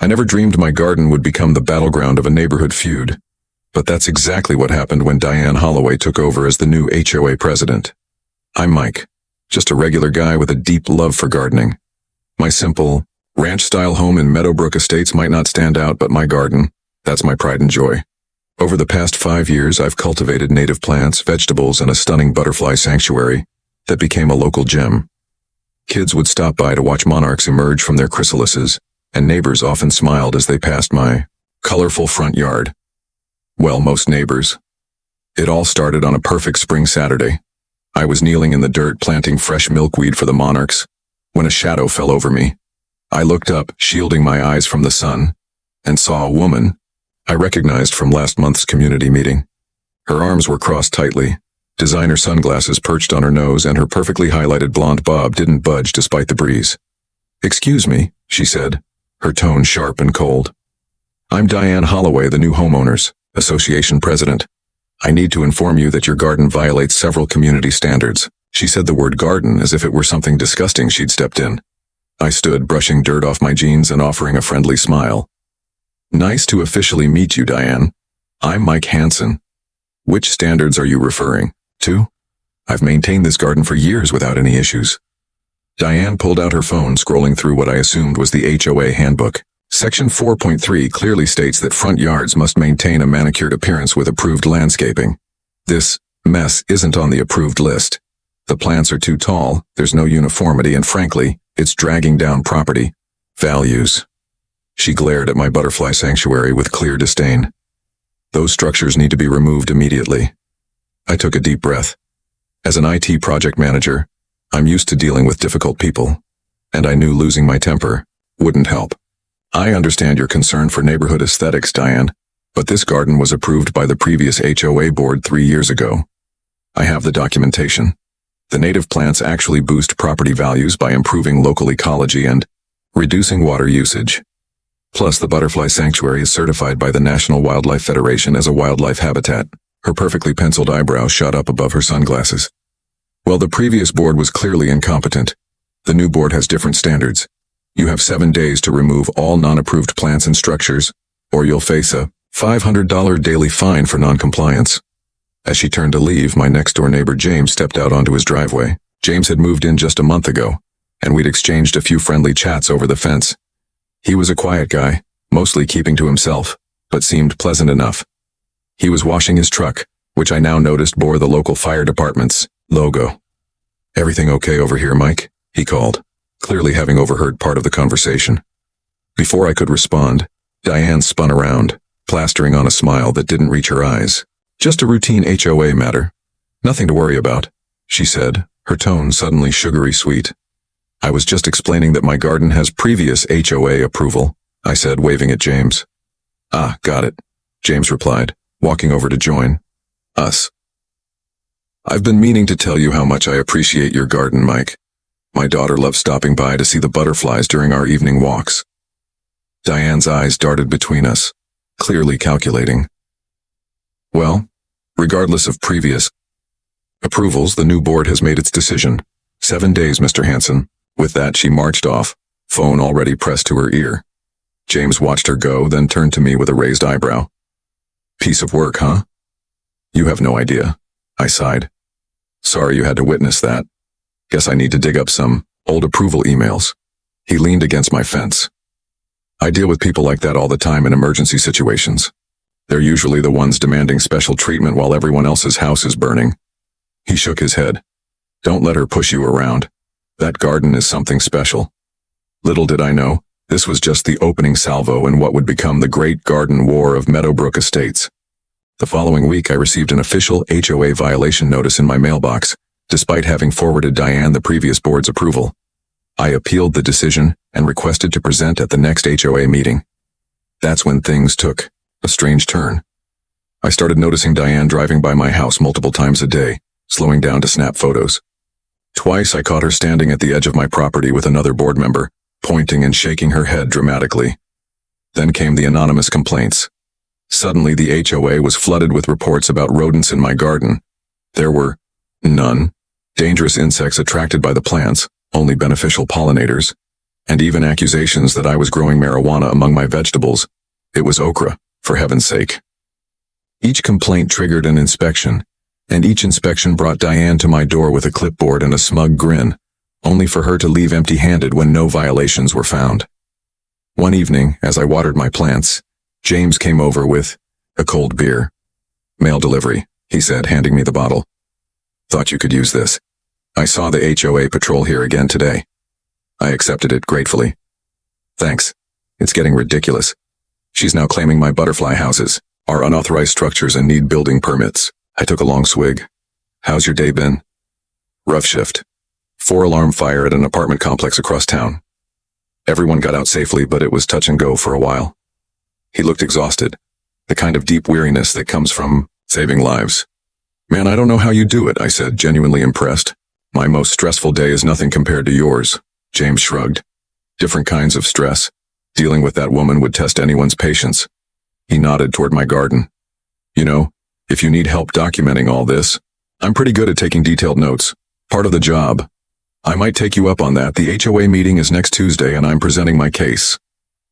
I never dreamed my garden would become the battleground of a neighborhood feud. But that's exactly what happened when Diane Holloway took over as the new HOA president. I'm Mike, just a regular guy with a deep love for gardening. My simple, ranch-style home in Meadowbrook Estates might not stand out, but my garden, that's my pride and joy. Over the past 5 years, I've cultivated native plants, vegetables, and a stunning butterfly sanctuary that became a local gem. Kids would stop by to watch monarchs emerge from their chrysalises, and neighbors often smiled as they passed my colorful front yard. Well, most neighbors. It all started on a perfect spring Saturday. I was kneeling in the dirt planting fresh milkweed for the monarchs when a shadow fell over me. I looked up, shielding my eyes from the sun, and saw a woman I recognized from last month's community meeting. Her arms were crossed tightly, designer sunglasses perched on her nose, and her perfectly highlighted blonde bob didn't budge despite the breeze. "Excuse me," she said, her tone sharp and cold. "I'm Diane Holloway, the new homeowners association president. I need to inform you that your garden violates several community standards." She said the word garden as if it were something disgusting she'd stepped in. I stood, brushing dirt off my jeans and offering a friendly smile. "Nice to officially meet you, Diane. I'm Mike Hansen. Which standards are you referring to? I've maintained this garden for years without any issues." Diane pulled out her phone, scrolling through what I assumed was the HOA handbook. Section 4.3 clearly states that front yards must maintain a manicured appearance with approved landscaping. This mess isn't on the approved list. The plants are too tall, there's no uniformity, and frankly, it's dragging down property values. She glared at my butterfly sanctuary with clear disdain. "Those structures need to be removed immediately." I took a deep breath. As an IT project manager, I'm used to dealing with difficult people, and I knew losing my temper wouldn't help. "I understand your concern for neighborhood aesthetics, Diane, but this garden was approved by the previous HOA board 3 years ago. I have the documentation. The native plants actually boost property values by improving local ecology and reducing water usage. Plus, the butterfly sanctuary is certified by the National Wildlife Federation as a wildlife habitat." Her perfectly penciled eyebrows shot up above her sunglasses. "Well, the previous board was clearly incompetent. The new board has different standards. You have 7 days to remove all non-approved plants and structures, or you'll face a $500 daily fine for non-compliance." As she turned to leave, my next-door neighbor James stepped out onto his driveway. James had moved in just a month ago, and we'd exchanged a few friendly chats over the fence. He was a quiet guy, mostly keeping to himself, but seemed pleasant enough. He was washing his truck, which I now noticed bore the local fire department's logo. "Everything okay over here, Mike?" he called, clearly having overheard part of the conversation. Before I could respond, Diane spun around, plastering on a smile that didn't reach her eyes. "Just a routine HOA matter. Nothing to worry about," she said, her tone suddenly sugary sweet. "I was just explaining that my garden has previous HOA approval," I said, waving at James. "Ah, got it," James replied, walking over to join us. "I've been meaning to tell you how much I appreciate your garden, Mike. My daughter loves stopping by to see the butterflies during our evening walks." Diane's eyes darted between us, clearly calculating. "Well, regardless of previous approvals, the new board has made its decision. 7 days, Mr. Hansen." With that, she marched off, phone already pressed to her ear. James watched her go, then turned to me with a raised eyebrow. "Piece of work, huh?" "You have no idea," I sighed. "Sorry you had to witness that. Guess I need to dig up some old approval emails." He leaned against my fence. "I deal with people like that all the time in emergency situations. They're usually the ones demanding special treatment while everyone else's house is burning." He shook his head. "Don't let her push you around. That garden is something special." Little did I know, this was just the opening salvo in what would become the Great Garden War of Meadowbrook Estates. The following week, I received an official HOA violation notice in my mailbox, despite having forwarded Diane the previous board's approval. I appealed the decision and requested to present at the next HOA meeting. That's when things took a strange turn. I started noticing Diane driving by my house multiple times a day, slowing down to snap photos. Twice I caught her standing at the edge of my property with another board member, pointing and shaking her head dramatically. Then came the anonymous complaints. Suddenly the HOA was flooded with reports about rodents in my garden. There were none dangerous insects attracted by the plants, only beneficial pollinators. and even accusations that I was growing marijuana among my vegetables. It was okra, for heaven's sake. Each complaint triggered an inspection, and each inspection brought Diane to my door with a clipboard and a smug grin, only for her to leave empty-handed when no violations were found. One evening, as I watered my plants, James came over with a cold beer. "Mail delivery," he said, handing me the bottle. "Thought you could use this. I saw the HOA patrol here again today." I accepted it gratefully. "Thanks. It's getting ridiculous. She's now claiming my butterfly houses are unauthorized structures and need building permits." I took a long swig. "How's your day been?" "Rough shift. 4-alarm fire at an apartment complex across town. Everyone got out safely, but it was touch and go for a while." He looked exhausted, the kind of deep weariness that comes from saving lives. "Man, I don't know how you do it," I said, genuinely impressed. "My most stressful day is nothing compared to yours." James shrugged. "Different kinds of stress. Dealing with that woman would test anyone's patience." He nodded toward my garden. "You know, if you need help documenting all this, I'm pretty good at taking detailed notes. Part of the job. I might take you up on that. The HOA meeting is next Tuesday and I'm presenting my case."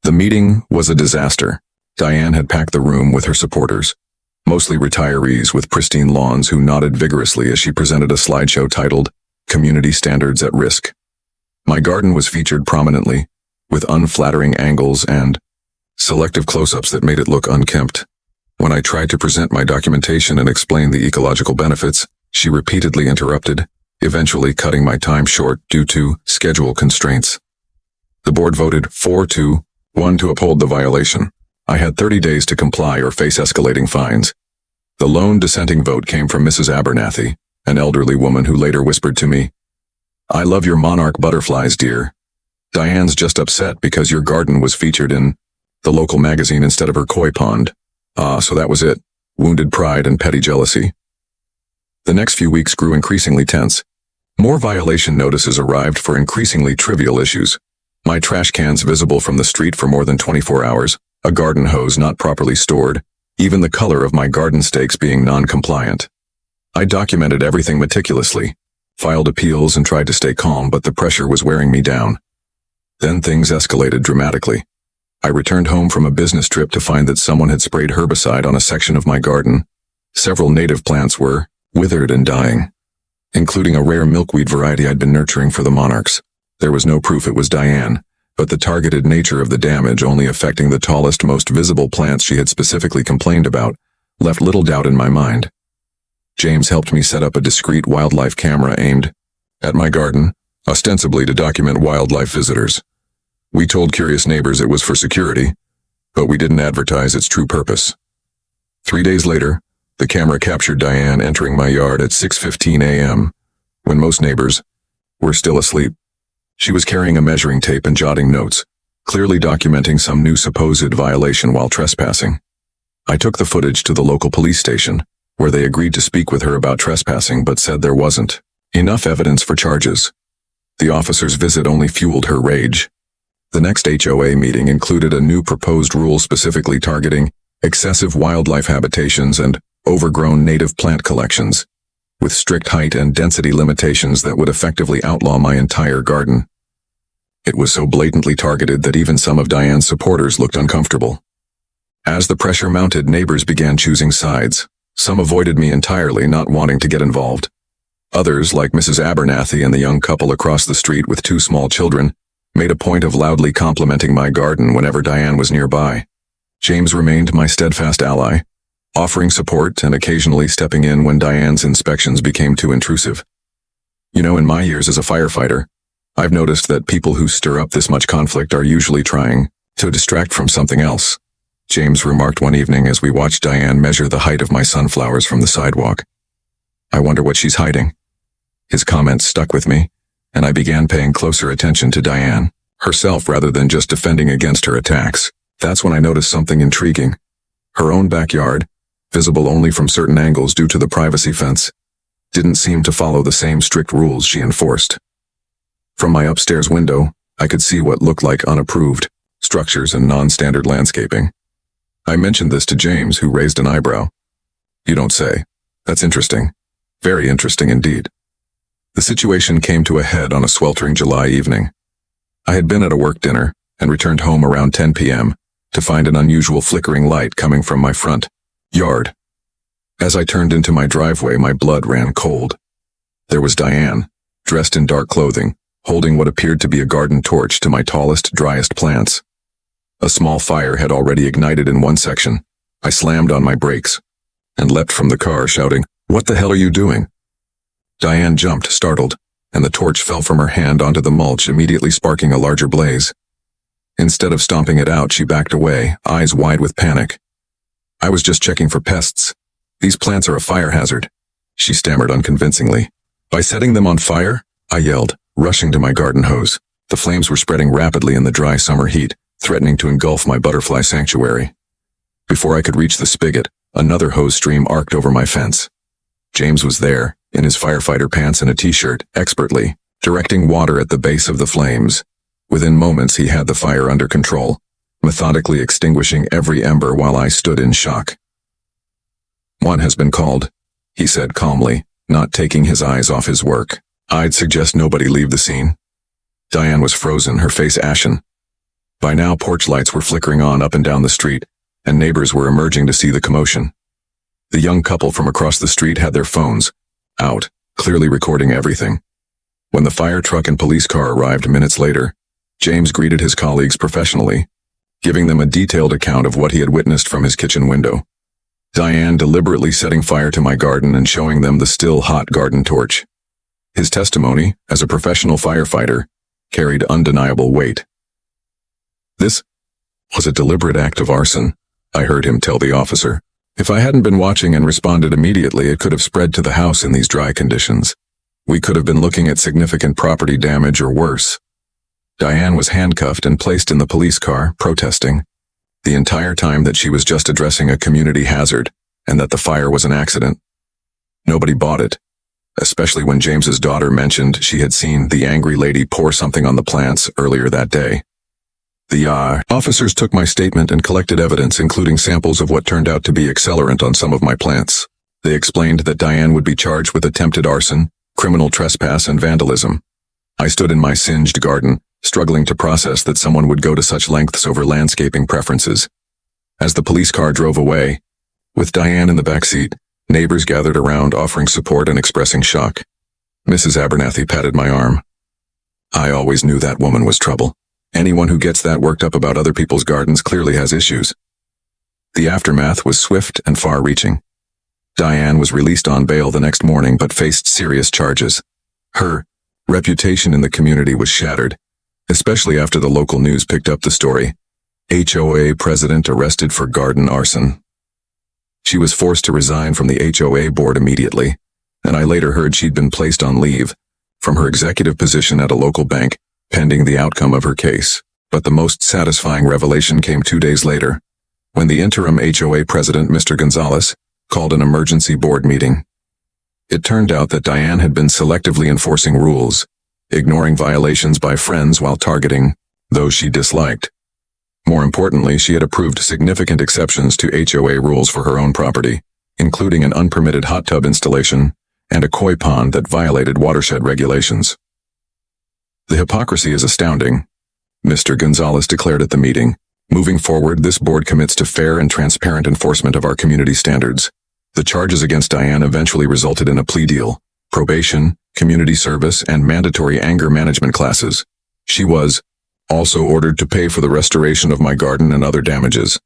The meeting was a disaster. Diane had packed the room with her supporters, mostly retirees with pristine lawns who nodded vigorously as she presented a slideshow titled, "Community Standards at Risk." My garden was featured prominently, with unflattering angles and selective close-ups that made it look unkempt. When I tried to present my documentation and explain the ecological benefits, she repeatedly interrupted, eventually cutting my time short due to schedule constraints. The board voted 4-1 to uphold the violation. I had 30 days to comply or face escalating fines. The lone dissenting vote came from Mrs. Abernathy, an elderly woman who later whispered to me, "I love your monarch butterflies, dear. Diane's just upset because your garden was featured in the local magazine instead of her koi pond." So that was it. Wounded pride and petty jealousy. The next few weeks grew increasingly tense. More violation notices arrived for increasingly trivial issues. My trash cans visible from the street for more than 24 hours, a garden hose not properly stored, even the color of my garden stakes being non-compliant. I documented everything meticulously, filed appeals and tried to stay calm, but the pressure was wearing me down. Then things escalated dramatically. I returned home from a business trip to find that someone had sprayed herbicide on a section of my garden. Several native plants were withered and dying, including a rare milkweed variety I'd been nurturing for the monarchs. There was no proof it was Diane, but the targeted nature of the damage only affecting the tallest, most visible plants she had specifically complained about left little doubt in my mind. James helped me set up a discreet wildlife camera aimed at my garden, ostensibly to document wildlife visitors. We told curious neighbors it was for security, but we didn't advertise its true purpose. 3 days later, the camera captured Diane entering my yard at 6:15 a.m., when most neighbors were still asleep. She was carrying a measuring tape and jotting notes, clearly documenting some new supposed violation while trespassing. I took the footage to the local police station, where they agreed to speak with her about trespassing but said there wasn't enough evidence for charges. The officer's visit only fueled her rage. The next HOA meeting included a new proposed rule specifically targeting excessive wildlife habitations and overgrown native plant collections, with strict height and density limitations that would effectively outlaw my entire garden. It was so blatantly targeted that even some of Diane's supporters looked uncomfortable. As the pressure mounted, neighbors began choosing sides. Some avoided me entirely, not wanting to get involved. Others, like Mrs. Abernathy and the young couple across the street with 2 small children, made a point of loudly complimenting my garden whenever Diane was nearby. James remained my steadfast ally, offering support and occasionally stepping in when Diane's inspections became too intrusive. You know, in my years as a firefighter, I've noticed that people who stir up this much conflict are usually trying to distract from something else, James remarked one evening as we watched Diane measure the height of my sunflowers from the sidewalk. "I wonder what she's hiding." His comments stuck with me, and I began paying closer attention to Diane herself rather than just defending against her attacks. That's when I noticed something intriguing. Her own backyard, visible only from certain angles due to the privacy fence, didn't seem to follow the same strict rules she enforced. From my upstairs window, I could see what looked like unapproved structures and non-standard landscaping. I mentioned this to James, who raised an eyebrow. "You don't say. That's interesting. Very interesting indeed." The situation came to a head on a sweltering July evening. I had been at a work dinner and returned home around 10 p.m. to find an unusual flickering light coming from my front yard. As I turned into my driveway, my blood ran cold. There was Diane, dressed in dark clothing, holding what appeared to be a garden torch to my tallest, driest plants. A small fire had already ignited in one section. I slammed on my brakes and leapt from the car, shouting, "What the hell are you doing?" Diane jumped, startled, and the torch fell from her hand onto the mulch, immediately sparking a larger blaze. Instead of stomping it out, she backed away, eyes wide with panic. "I was just checking for pests. These plants are a fire hazard," she stammered unconvincingly. "By setting them on fire?" I yelled, rushing to my garden hose. The flames were spreading rapidly in the dry summer heat, threatening to engulf my butterfly sanctuary. Before I could reach the spigot, another hose stream arced over my fence. James was there, in his firefighter pants and a t-shirt, expertly directing water at the base of the flames. Within moments, he had the fire under control, methodically extinguishing every ember while I stood in shock. "One has been called," he said calmly, not taking his eyes off his work. "I'd suggest nobody leave the scene." Diane was frozen, her face ashen. By now, porch lights were flickering on up and down the street, and neighbors were emerging to see the commotion. The young couple from across the street had their phones out, clearly recording everything. When the fire truck and police car arrived minutes later, James greeted his colleagues professionally, giving them a detailed account of what he had witnessed from his kitchen window. Diane deliberately setting fire to my garden and showing them the still hot garden torch. His testimony, as a professional firefighter, carried undeniable weight. "This was a deliberate act of arson," I heard him tell the officer. "If I hadn't been watching and responded immediately, it could have spread to the house in these dry conditions. We could have been looking at significant property damage or worse." Diane was handcuffed and placed in the police car, protesting the entire time that she was just addressing a community hazard and that the fire was an accident. Nobody bought it, especially when James's daughter mentioned she had seen the angry lady pour something on the plants earlier that day. The officers took my statement and collected evidence, including samples of what turned out to be accelerant on some of my plants. They explained that Diane would be charged with attempted arson, criminal trespass, and vandalism. I stood in my singed garden, struggling to process that someone would go to such lengths over landscaping preferences. As the police car drove away, with Diane in the back seat, neighbors gathered around, offering support and expressing shock. Mrs. Abernathy patted my arm. "I always knew that woman was trouble. Anyone who gets that worked up about other people's gardens clearly has issues." The aftermath was swift and far-reaching. Diane was released on bail the next morning but faced serious charges. Her reputation in the community was shattered, especially after the local news picked up the story. HOA president arrested for garden arson. She was forced to resign from the HOA board immediately, and I later heard she'd been placed on leave from her executive position at a local bank, pending the outcome of her case. But the most satisfying revelation came 2 days later, when the interim HOA president, Mr. Gonzalez, called an emergency board meeting. It turned out that Diane had been selectively enforcing rules, ignoring violations by friends while targeting those she disliked. More importantly, she had approved significant exceptions to HOA rules for her own property, including an unpermitted hot tub installation and a koi pond that violated watershed regulations. "The hypocrisy is astounding," Mr. Gonzalez declared at the meeting. "Moving forward, this board commits to fair and transparent enforcement of our community standards." The charges against Diane eventually resulted in a plea deal, probation, community service, and mandatory anger management classes. She was also ordered to pay for the restoration of my garden and other damages.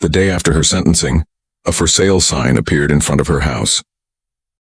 The day after her sentencing, a for sale sign appeared in front of her house.